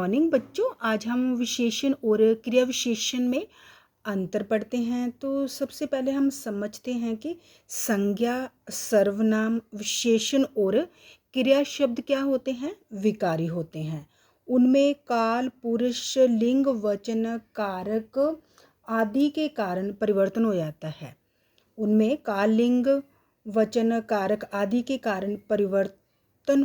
Morning बच्चों, आज हम विशेषण और क्रिया विशेषण में अंतर पढ़ते हैं। तो सबसे पहले हम समझते हैं कि संज्ञा, सर्वनाम, विशेषण और क्रिया शब्द क्या होते हैं, विकारी होते हैं। उनमें काल, पुरुष, लिंग, वचन, कारक आदि के कारण परिवर्तन हो जाता है। उनमें काल, लिंग, वचन, कारक आदि के कारण परिवर्तन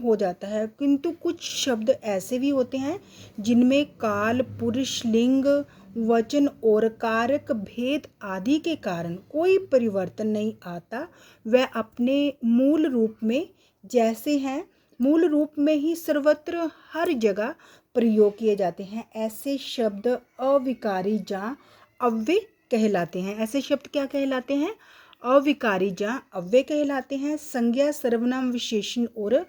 हो जाता है, किंतु कुछ शब्द ऐसे भी होते हैं जिनमें काल, पुरुष, लिंग, वचन और कारक भेद आदि के कारण कोई परिवर्तन नहीं आता। वह अपने मूल रूप में जैसे हैं, मूल रूप में ही सर्वत्र हर जगह प्रयोग किए जाते हैं। ऐसे शब्द अविकारी या अव्यय कहलाते हैं। ऐसे शब्द क्या कहलाते हैं? अविकारी या अव्यय कहलाते हैं। संज्ञा, सर्वनाम, विशेषण और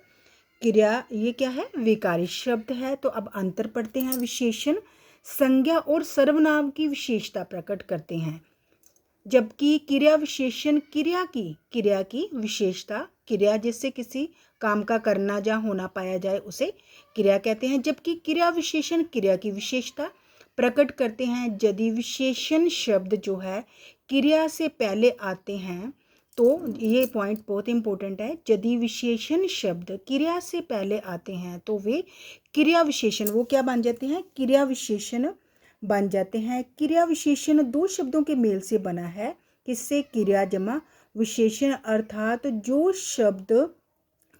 क्रिया ये क्या है? विकारी शब्द है। तो अब अंतर पढ़ते हैं। विशेषण संज्ञा और सर्वनाम की विशेषता प्रकट करते हैं, जबकि क्रिया विशेषण क्रिया की विशेषता, क्रिया जिससे किसी काम का करना या होना पाया जाए उसे क्रिया कहते हैं, जबकि क्रिया विशेषण क्रिया की विशेषता प्रकट करते हैं। यदि विशेषण शब्द जो है क्रिया से पहले आते हैं, तो ये पॉइंट बहुत इंपॉर्टेंट है। यदि विशेषण शब्द क्रिया से पहले आते हैं तो वे क्रिया विशेषण, वो क्या बन जाते हैं? क्रिया विशेषण बन जाते हैं। क्रिया विशेषण दो शब्दों के मेल से बना है। किससे? क्रिया जमा विशेषण, अर्थात जो शब्द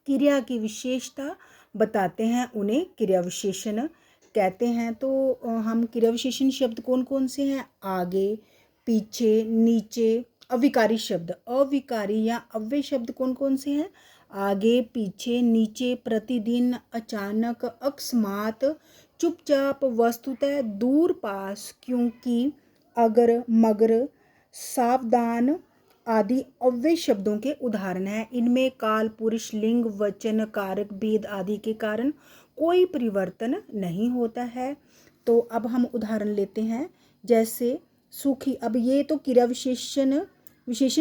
क्रिया की विशेषता बताते हैं उन्हें क्रिया विशेषण कहते हैं। तो हम क्रिया विशेषण शब्द कौन कौन से हैं? आगे, पीछे, नीचे। अविकारी शब्द, अविकारी या अव्यय शब्द कौन कौन से हैं? आगे, पीछे, नीचे, प्रतिदिन, अचानक, अकस्मात, चुपचाप, वस्तुतः, दूर, पास, क्योंकि, अगर, मगर, सावधान आदि अव्यय शब्दों के उदाहरण हैं। इनमें काल, पुरुष, लिंग, वचन, कारक भेद आदि के कारण कोई परिवर्तन नहीं होता है। तो अब हम उदाहरण लेते हैं, जैसे सूखी। अब ये तो क्रिया विशेषण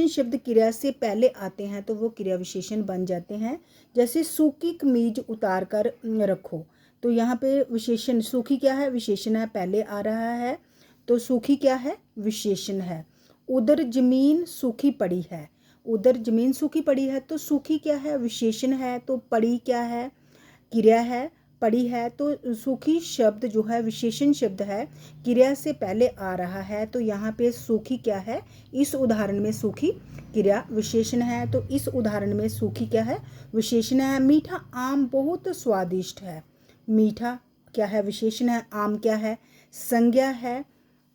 शब्द क्रिया से पहले आते हैं तो वो क्रिया विशेषण बन जाते हैं। जैसे सूखी कमीज उतार कर रखो, तो यहाँ पे विशेषण, सूखी क्या है? विशेषण है, पहले आ रहा है, तो सूखी क्या है? विशेषण है। उधर जमीन सूखी पड़ी है, उधर जमीन सूखी पड़ी है, तो सूखी क्या है? विशेषण है। तो पड़ी क्या है? क्रिया है। पड़ी है, तो सूखी शब्द जो है विशेषण शब्द है, क्रिया से पहले आ रहा है, तो यहाँ पे सूखी क्या है? इस उदाहरण में सूखी क्रिया विशेषण है। तो इस उदाहरण में सूखी क्या है? विशेषण है। मीठा आम बहुत स्वादिष्ट है, मीठा क्या है? विशेषण है। आम क्या है? संज्ञा है।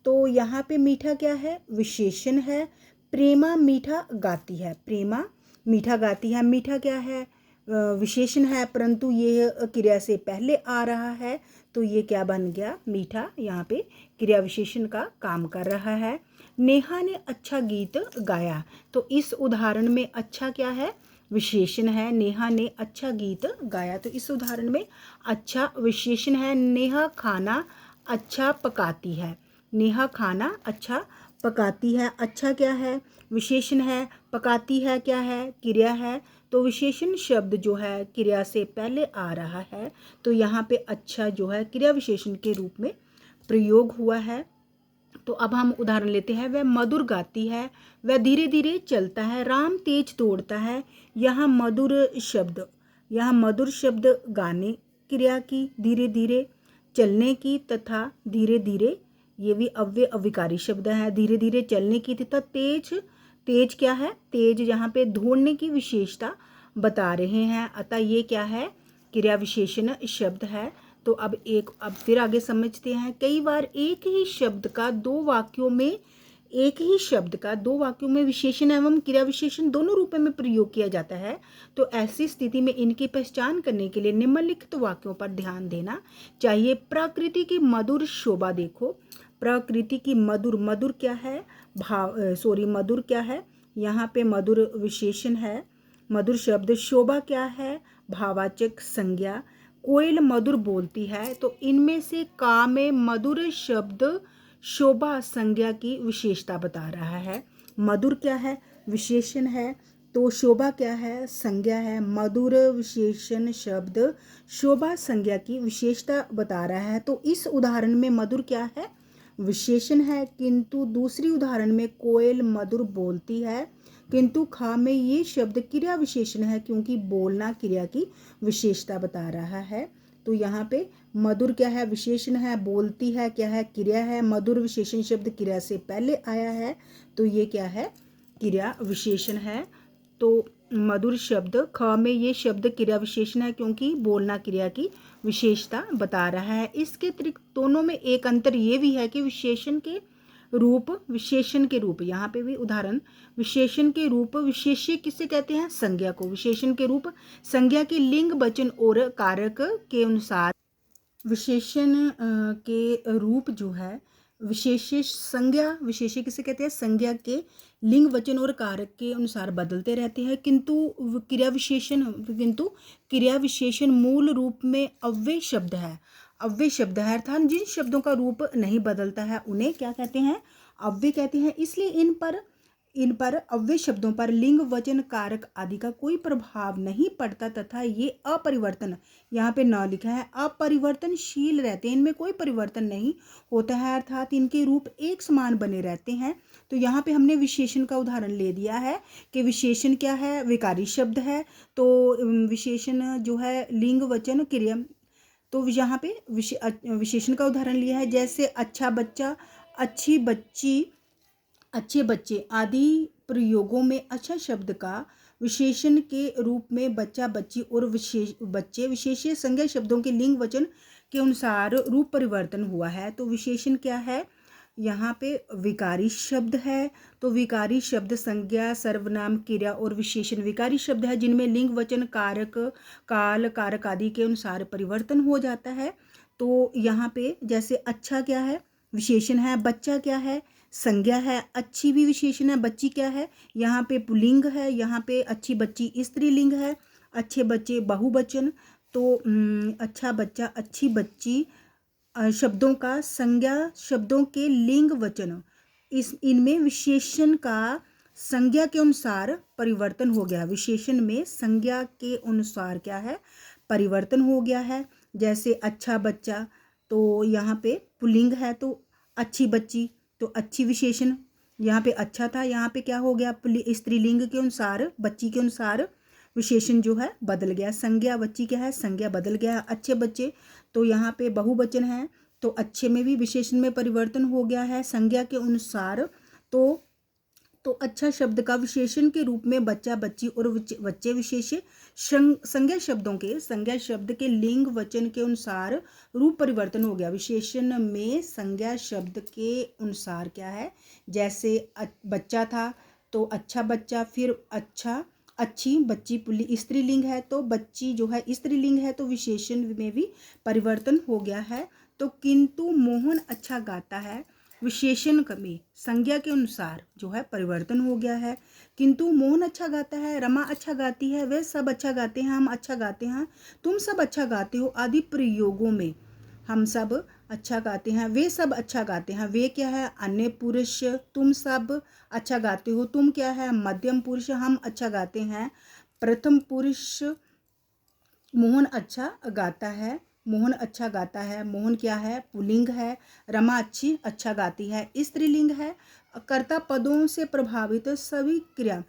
तो यहाँ पे मीठा क्या है? विशेषण है। प्रेमा मीठा गाती है, प्रेमा मीठा गाती है, मीठा क्या है? विशेषण है, परंतु ये क्रिया से पहले आ रहा है, तो ये क्या बन गया? मीठा। यहाँ पे क्रिया विशेषण का काम कर रहा है। नेहा ने अच्छा गीत गाया, तो इस उदाहरण में अच्छा क्या है? विशेषण है। नेहा ने अच्छा गीत गाया, तो इस उदाहरण में अच्छा विशेषण है। नेहा खाना अच्छा पकाती है, नेहा खाना अच्छा पकाती है। अच्छा क्या है? विशेषण है। पकाती है क्या है? क्रिया है। तो विशेषण शब्द जो है क्रिया से पहले आ रहा है, तो यहाँ पे अच्छा जो है क्रिया विशेषण के रूप में प्रयोग हुआ है। तो अब हम उदाहरण लेते हैं। वह मधुर गाती है, वह धीरे धीरे चलता है, राम तेज दौड़ता है। यहाँ मधुर शब्द गाने क्रिया की, धीरे धीरे चलने की तथा धीरे धीरे, ये भी अविकारी शब्द है। धीरे धीरे चलने की तथा तेज क्या है? तेज यहाँ पे दौड़ने की विशेषता बता रहे हैं, अतः ये क्या है? क्रिया विशेषण शब्द है। तो अब फिर आगे समझते हैं। कई बार एक ही शब्द का दो वाक्यों में विशेषण एवं क्रिया विशेषण दोनों रूपों में प्रयोग किया जाता है। तो ऐसी स्थिति में इनकी पहचान करने के लिए निम्नलिखित वाक्यों पर ध्यान देना चाहिए। प्रकृति की मधुर शोभा देखो, प्रकृति की मधुर क्या है? मधुर क्या है? यहाँ पे मधुर विशेषण है, मधुर शब्द। शोभा क्या है? भाववाचक संज्ञा। कोयल मधुर बोलती है, तो इनमें से का में मधुर शब्द शोभा संज्ञा की विशेषता बता रहा है। मधुर क्या है? विशेषण है। तो शोभा क्या है? संज्ञा है। मधुर विशेषण शब्द शोभा संज्ञा की विशेषता बता रहा है। तो इस उदाहरण में मधुर क्या है? विशेषण है। किंतु दूसरी उदाहरण में कोयल मधुर बोलती है। किंतु खा में ये शब्द क्रिया विशेषण है, क्योंकि बोलना क्रिया की विशेषता बता रहा है। तो यहाँ पे मधुर क्या है? विशेषण है। बोलती है क्या है? क्रिया है। मधुर विशेषण शब्द क्रिया से पहले आया है, तो ये क्या है? क्रिया विशेषण है। तो मधुर शब्द ख में ये शब्द क्रिया विशेषण है, क्योंकि बोलना क्रिया की विशेषता बता रहा है। इसके अतिरिक्त दोनों में एक अंतर ये भी है कि विशेषण के रूप, विशेषण के रूप, यहाँ पे भी उदाहरण, विशेषण के रूप विशेष्य किसे कहते हैं? संज्ञा को। विशेषण के रूप संज्ञा के लिंग वचन और कारक के अनुसार विशेषण के रूप जो है विशेष्य संज्ञा, विशेष्य किसे कहते हैं? संज्ञा के लिंग वचन और कारक के अनुसार बदलते रहते हैं। किंतु क्रिया विशेषण मूल रूप में अव्यय शब्द है। अव्यय शब्द है अर्थात जिन शब्दों का रूप नहीं बदलता है उन्हें क्या कहते हैं? अव्यय कहते हैं। इसलिए इन पर अव्यय शब्दों पर लिंग वचन कारक आदि का कोई प्रभाव नहीं पड़ता तथा ये अपरिवर्तन, यहाँ पे न लिखा है, अपरिवर्तनशील रहते हैं। इनमें कोई परिवर्तन नहीं होता है, अर्थात इनके रूप एक समान बने रहते हैं। तो यहाँ पे हमने विशेषण का उदाहरण ले दिया है कि विशेषण क्या है? विकारी शब्द है। तो विशेषण जो है लिंग वचन क्रिया, तो यहाँ पे विशेषण का उदाहरण लिया है, जैसे अच्छा बच्चा, अच्छी बच्ची, अच्छे बच्चे आदि प्रयोगों में अच्छा शब्द का विशेषण के रूप में बच्चा, बच्ची और बच्चे विशेष्य संज्ञा शब्दों के लिंग वचन के अनुसार रूप परिवर्तन हुआ है। तो विशेषण क्या है? यहाँ पे विकारी शब्द है। तो विकारी शब्द संज्ञा, सर्वनाम, क्रिया और विशेषण विकारी शब्द है जिनमें लिंग वचन कारक, काल, कारक आदि के अनुसार परिवर्तन हो जाता है। तो यहाँ पे जैसे अच्छा क्या है? विशेषण है। बच्चा क्या है? संज्ञा है। अच्छी भी विशेषण है। बच्ची क्या है? यहाँ पे पुल्लिंग है। यहाँ पे अच्छी बच्ची स्त्रीलिंग है। अच्छे बच्चे बहुवचन। तो अच्छा बच्चा, अच्छी बच्ची शब्दों का संज्ञा शब्दों के लिंग वचन, इनमें विशेषण का संज्ञा के अनुसार परिवर्तन हो गया। विशेषण में संज्ञा के अनुसार क्या है? परिवर्तन हो गया है। जैसे अच्छा बच्चा, तो यहाँ पे पुल्लिंग है। तो अच्छी बच्ची, तो अच्छी विशेषण, यहाँ पे अच्छा था, यहाँ पे क्या हो गया? स्त्रीलिंग के अनुसार, बच्ची के अनुसार विशेषण जो है बदल गया। संज्ञा बच्ची क्या है? संज्ञा बदल गया। अच्छे बच्चे, तो यहाँ पे बहुवचन है, तो अच्छे में भी विशेषण में परिवर्तन हो गया है संज्ञा के अनुसार। तो अच्छा शब्द का विशेषण के रूप में बच्चा, बच्ची और बच्चे विशेष्य संज्ञा शब्द के लिंग वचन के अनुसार रूप परिवर्तन हो गया। विशेषण में संज्ञा शब्द के अनुसार क्या है? जैसे बच्चा था, तो अच्छा बच्चा, फिर अच्छा, अच्छी बच्ची स्त्रीलिंग है, तो बच्ची जो है स्त्रीलिंग है, तो विशेषण में भी परिवर्तन हो गया है। तो किंतु मोहन अच्छा गाता है, विशेषण में संज्ञा के अनुसार जो है परिवर्तन हो गया है। किंतु मोहन अच्छा गाता है, रमा अच्छा गाती है, वे सब अच्छा गाते हैं, हम अच्छा गाते हैं, तुम सब अच्छा गाते हो आदि प्रयोगों में हम सब अच्छा गाते हैं, वे सब अच्छा गाते हैं, वे क्या है? अन्य पुरुष। तुम सब अच्छा गाते हो, तुम क्या है? मध्यम पुरुष, हम अच्छा गाते हैं, प्रथम पुरुष। मोहन अच्छा गाता है, मोहन अच्छा गाता है, मोहन क्या है? पुल्लिंग है। रमा अच्छी अच्छा गाती है, स्त्रीलिंग है। कर्ता पदों से प्रभावित सभी क्रिया,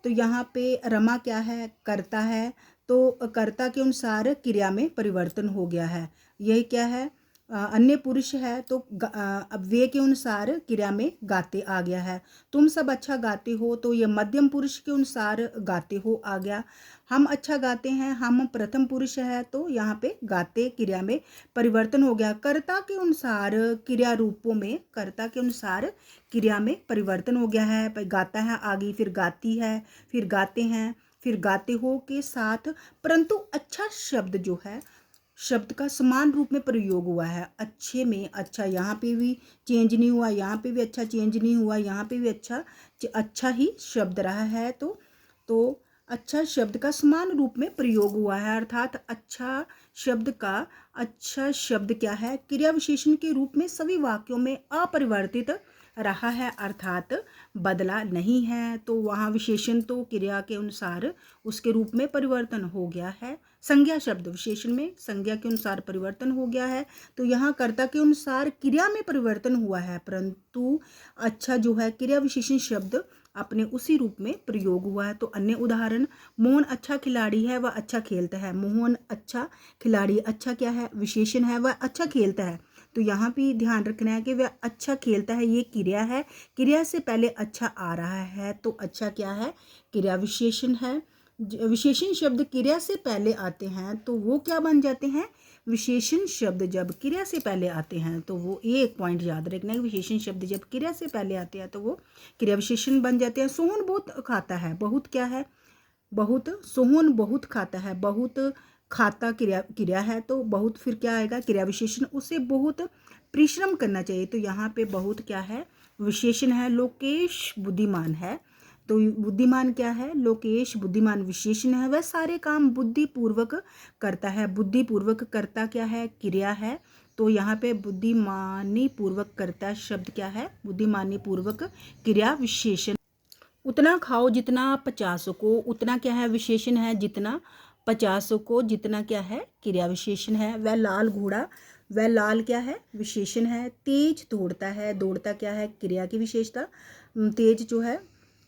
तो यहाँ पे रमा क्या है? कर्ता है, तो कर्ता के अनुसार क्रिया में परिवर्तन हो गया है। यही क्या है? अन्य पुरुष है, तो अब वे के अनुसार क्रिया में गाते आ गया है। तुम सब अच्छा गाते हो, तो ये मध्यम पुरुष के अनुसार गाते हो आ गया। हम अच्छा गाते हैं, हम प्रथम पुरुष है, तो यहाँ पे गाते क्रिया में परिवर्तन हो गया। कर्ता के अनुसार क्रिया रूपों में, कर्ता के अनुसार क्रिया में परिवर्तन हो गया है। गाता है आगे, फिर गाती है, फिर गाते हैं, फिर गाते हो के साथ, परंतु अच्छा शब्द जो है शब्द का समान रूप में प्रयोग हुआ है। अच्छे में अच्छा, यहाँ पे भी चेंज नहीं हुआ, यहाँ पे भी अच्छा चेंज नहीं हुआ, यहाँ पे भी अच्छा ही शब्द रहा है। तो अच्छा शब्द का समान रूप में प्रयोग हुआ है, अर्थात अच्छा शब्द क्या है? क्रिया विशेषण के रूप में सभी वाक्यों में अपरिवर्तित रहा है अर्थात बदला नहीं है। तो वहाँ विशेषण तो क्रिया के अनुसार उसके रूप में परिवर्तन हो गया है। संज्ञा शब्द विशेषण में संज्ञा के अनुसार परिवर्तन हो गया है, तो यहाँ कर्ता के अनुसार क्रिया में परिवर्तन हुआ है, परंतु अच्छा जो है क्रिया विशेषण शब्द अपने उसी रूप में प्रयोग हुआ है। तो अन्य उदाहरण, मोहन अच्छा खिलाड़ी है, वह अच्छा खेलता है। मोहन अच्छा खिलाड़ी, अच्छा क्या है? विशेषण है, वह अच्छा खेलता है। तो यहाँ भी ध्यान रखना है कि वह अच्छा खेलता है, ये क्रिया है, क्रिया से पहले अच्छा आ रहा है, तो अच्छा क्या है? क्रिया विशेषण है। विशेषण शब्द क्रिया से पहले आते हैं तो वो क्या बन जाते हैं? विशेषण शब्द जब क्रिया से पहले आते हैं तो वो एक पॉइंट याद रखना है, विशेषण शब्द जब क्रिया से पहले आते हैं तो वो क्रिया विशेषण बन जाते हैं। सोहन बहुत खाता है, बहुत क्या है? बहुत। सोहन बहुत खाता है, बहुत खाता क्रिया है, तो बहुत फिर क्या आएगा? क्रिया विशेषण। उसे बहुत परिश्रम करना चाहिए, तो यहाँ पे बहुत क्या है? विशेषण है। लोकेश बुद्धिमान है, तो बुद्धिमान क्या है? लोकेश बुद्धिमान विशेषण है। वह सारे काम बुद्धिपूर्वक करता है, बुद्धिपूर्वक करता क्या है? क्रिया है। तो यहाँ पे बुद्धिमानी पूर्वक करता शब्द क्या है? बुद्धिमानी पूर्वक क्रिया विशेषण। उतना खाओ जितना 50 को, उतना क्या है? विशेषण है। जितना 50 को, जितना क्या है? क्रिया विशेषण है। वह लाल घोड़ा, वह लाल क्या है? विशेषण है। तेज दौड़ता है, दौड़ता क्या है? क्रिया की विशेषता। तेज जो है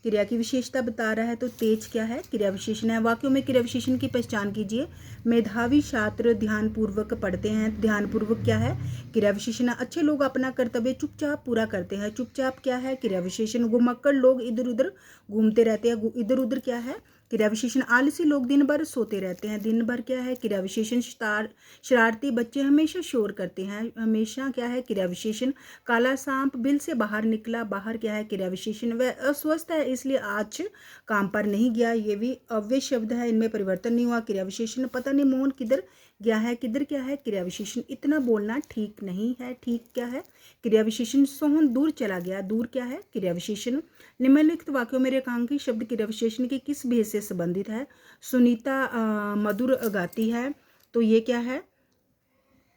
क्रिया की विशेषता बता रहा है, तो तेज क्या है? क्रिया विशेषण है। वाक्यों में क्रिया विशेषण की पहचान कीजिए। मेधावी छात्र ध्यानपूर्वक पढ़ते हैं, ध्यानपूर्वक क्या है? क्रिया विशेषण है। अच्छे लोग अपना कर्तव्य चुपचाप पूरा करते हैं, चुपचाप क्या है? क्रिया विशेषण। घुमक्कड़ लोग इधर उधर घूमते रहते हैं, इधर उधर क्या है? क्रिया विशेषण। आलसी लोग दिन भर सोते रहते हैं, दिन भर क्या है? क्रिया विशेषण। शरारती बच्चे हमेशा शोर करते हैं, हमेशा क्या है? क्रिया विशेषण। काला सांप बिल से बाहर निकला, बाहर क्या है? क्रिया विशेषण। वह अस्वस्थ है इसलिए आज काम पर नहीं गया, ये भी अव्यय शब्द है, इनमें परिवर्तन नहीं हुआ, क्रिया विशेषण। पता नहीं मोहन किधर गया है, किधर क्या है? क्रिया विशेषण। इतना बोलना ठीक नहीं है, ठीक क्या है? क्रिया विशेषण। सोहन दूर चला गया, दूर क्या है? क्रिया विशेषण। निम्नलिखित वाक्यों में रेखांकित शब्द क्रिया विशेषण के किस भेद से संबंधित है? सुनीता मधुर गाती है, तो ये क्या है?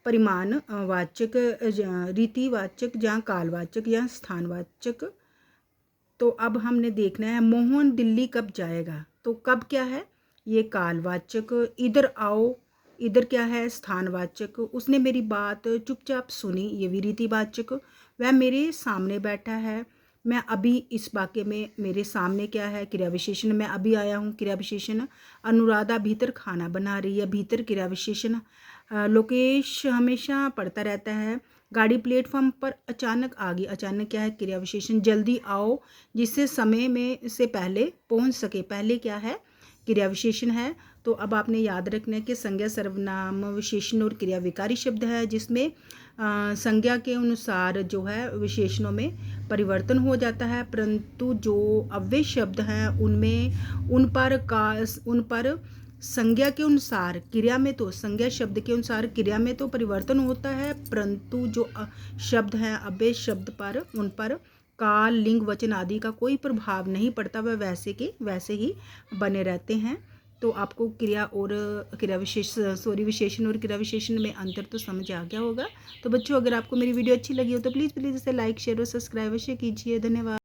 परिमाण वाचक, रीतिवाचक या कालवाचक या स्थानवाचक। तो अब हमने देखना है मोहन दिल्ली कब जाएगा, तो कब क्या है? ये कालवाचक। इधर आओ, इधर क्या है? स्थानवाचक। उसने मेरी बात चुपचाप सुनी, ये भी रीतिवाचक। वह मेरे सामने बैठा है, मैं अभी इस वाक्य में मेरे सामने क्या है? क्रिया विशेषण। मैं अभी आया हूँ, क्रिया विशेषण। अनुराधा भीतर खाना बना रही है, भीतर क्रिया विशेषण। लोकेश हमेशा पढ़ता रहता है। गाड़ी प्लेटफॉर्म पर अचानक आ गई, अचानक क्या है? क्रिया विशेषण। जल्दी आओ, जिससे समय में से पहले पहुंच सके, पहले क्या है? क्रिया विशेषण है। तो अब आपने याद रखना है कि संज्ञा सर्वनाम विशेषण और क्रिया विकारी शब्द है, जिसमें संज्ञा के अनुसार जो है विशेषणों में परिवर्तन हो जाता है, परंतु जो अव्यय शब्द हैं उनमें उन पर संज्ञा के अनुसार क्रिया में, तो संज्ञा शब्द के अनुसार क्रिया में तो परिवर्तन होता है, परंतु जो शब्द हैं अव्यय शब्द पर, उन पर काल, लिंग, वचन आदि का कोई प्रभाव नहीं पड़ता, वह वैसे के वैसे ही बने रहते हैं। तो आपको क्रिया और विशेषण और क्रिया विशेषण में अंतर तो समझ आ गया होगा। तो बच्चों, अगर आपको मेरी वीडियो अच्छी लगी हो तो प्लीज़ इसे लाइक, शेयर और सब्सक्राइब अवश्य कीजिए। धन्यवाद।